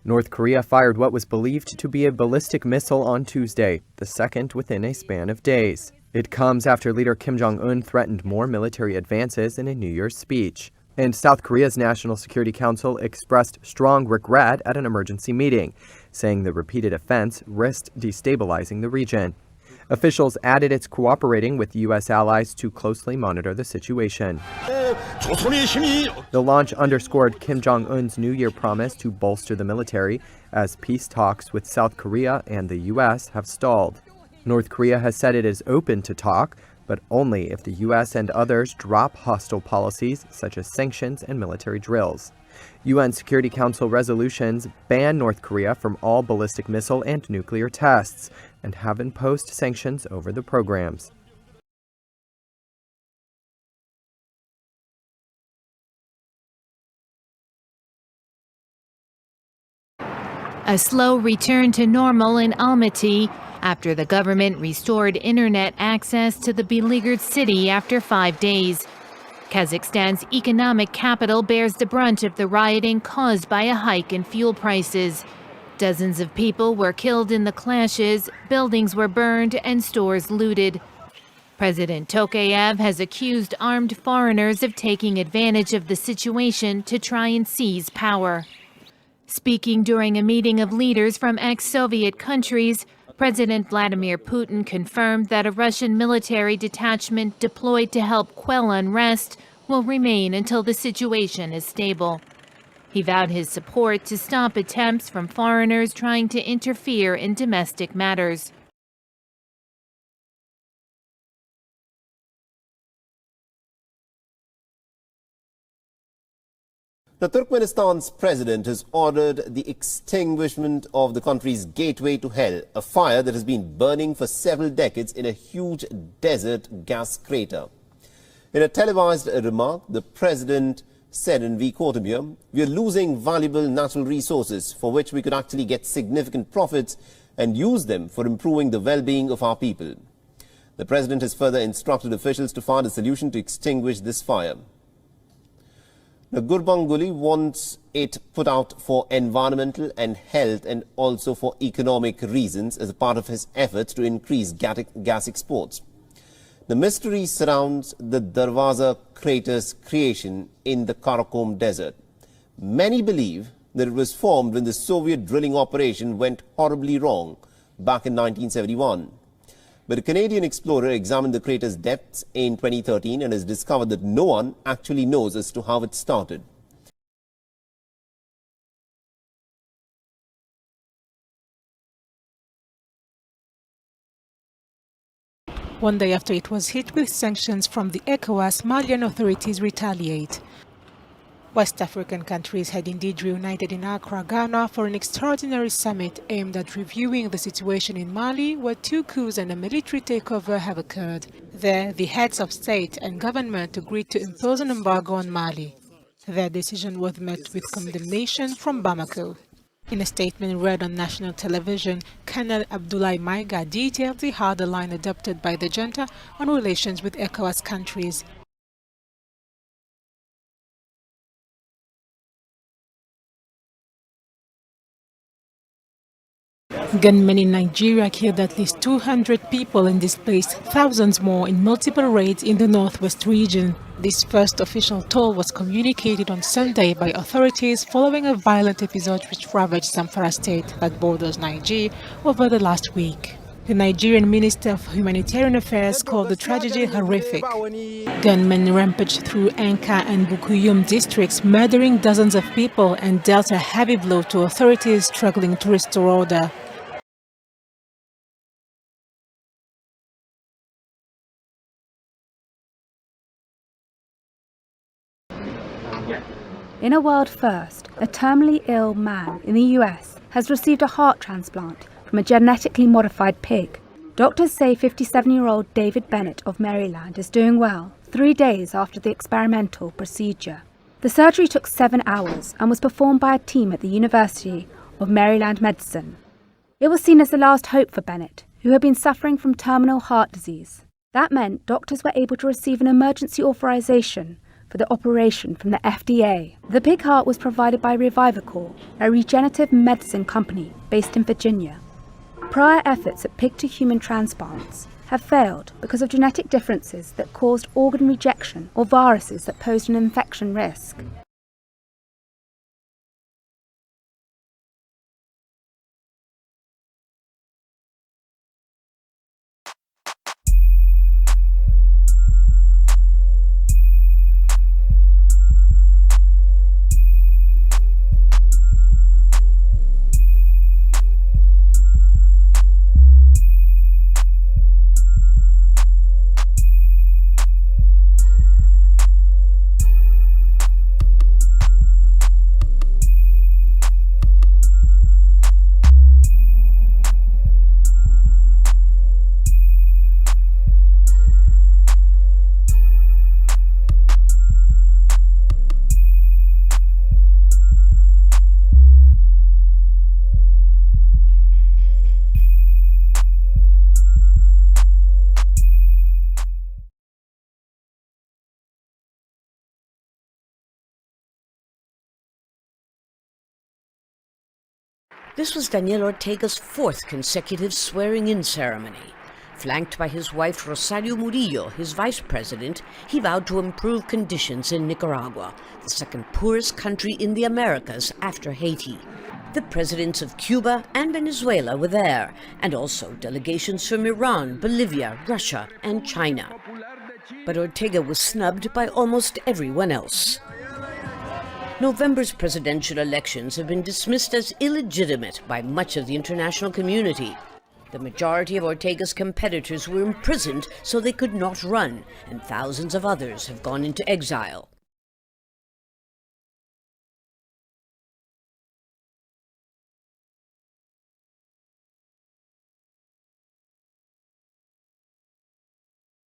North Korea fired what was believed to be a ballistic missile on Tuesday, the second within a span of days. It comes after leader Kim Jong-un threatened more military advances in a New Year's speech. And South Korea's National Security Council expressed strong regret at an emergency meeting, saying the repeated offense risked destabilizing the region. Officials added it's cooperating with U.S. allies to closely monitor the situation. The launch underscored Kim Jong-un's New Year promise to bolster the military as peace talks with South Korea and the U.S. have stalled. North Korea has said it is open to talk, but only if the U.S. and others drop hostile policies such as sanctions and military drills. UN Security Council resolutions ban North Korea from all ballistic missile and nuclear tests and have imposed sanctions over the programs. A slow return to normal in Almaty after the government restored internet access to the beleaguered city after 5 days. Kazakhstan's economic capital bears the brunt of the rioting caused by a hike in fuel prices. Dozens of people were killed in the clashes, buildings were burned, and stores looted. President Tokayev has accused armed foreigners of taking advantage of the situation to try and seize power. Speaking during a meeting of leaders from ex-Soviet countries, President Vladimir Putin confirmed that a Russian military detachment deployed to help quell unrest will remain until the situation is stable. He vowed his support to stop attempts from foreigners trying to interfere in domestic matters. Now, Turkmenistan's president has ordered the extinguishment of the country's gateway to hell, a fire that has been burning for several decades in a huge desert gas crater. In a televised remark, the president said, and we quote him here, "We are losing valuable natural resources for which we could actually get significant profits and use them for improving the well-being of our people." The president has further instructed officials to find a solution to extinguish this fire. Now, Gurbanguly wants it put out for environmental and health and also for economic reasons as a part of his efforts to increase gas exports. The mystery surrounds the Darwaza crater's creation in the Karakum desert. Many believe that it was formed when the Soviet drilling operation went horribly wrong back in 1971. But a Canadian explorer examined the crater's depths in 2013 and has discovered that no one actually knows as to how it started. One day after it was hit with sanctions from the ECOWAS, Malian authorities retaliate. West African countries had indeed reunited in Accra, Ghana for an extraordinary summit aimed at reviewing the situation in Mali, where 2 coups and a military takeover have occurred. There, the heads of state and government agreed to impose an embargo on Mali. Their decision was met with condemnation from Bamako. In a statement read on national television, Colonel Abdoulaye Maiga detailed the harder line adopted by the junta on relations with ECOWAS countries. Gunmen in Nigeria killed at least 200 people and displaced thousands more in multiple raids in the northwest region. This first official toll was communicated on Sunday by authorities following a violent episode which ravaged Zamfara state that borders Niger over the last week. The Nigerian Minister of Humanitarian Affairs called the tragedy horrific. Gunmen rampaged through Anka and Bukuyum districts, murdering dozens of people and dealt a heavy blow to authorities struggling to restore order. In a world first, a terminally ill man in the US has received a heart transplant from a genetically modified pig. Doctors say 57-year-old David Bennett of Maryland is doing well 3 days after the experimental procedure. The surgery took 7 hours and was performed by a team at the University of Maryland Medicine. It was seen as the last hope for Bennett, who had been suffering from terminal heart disease. That meant doctors were able to receive an emergency authorization for the operation from the FDA. The pig heart was provided by Revivicor, a regenerative medicine company based in Virginia. Prior efforts at pig-to-human transplants have failed because of genetic differences that caused organ rejection or viruses that posed an infection risk. This was Daniel Ortega's fourth consecutive swearing-in ceremony. Flanked by his wife Rosario Murillo, his vice president, he vowed to improve conditions in Nicaragua, the second poorest country in the Americas after Haiti. The presidents of Cuba and Venezuela were there, and also delegations from Iran, Bolivia, Russia, and China. But Ortega was snubbed by almost everyone else. November's presidential elections have been dismissed as illegitimate by much of the international community. The majority of Ortega's competitors were imprisoned so they could not run, and thousands of others have gone into exile.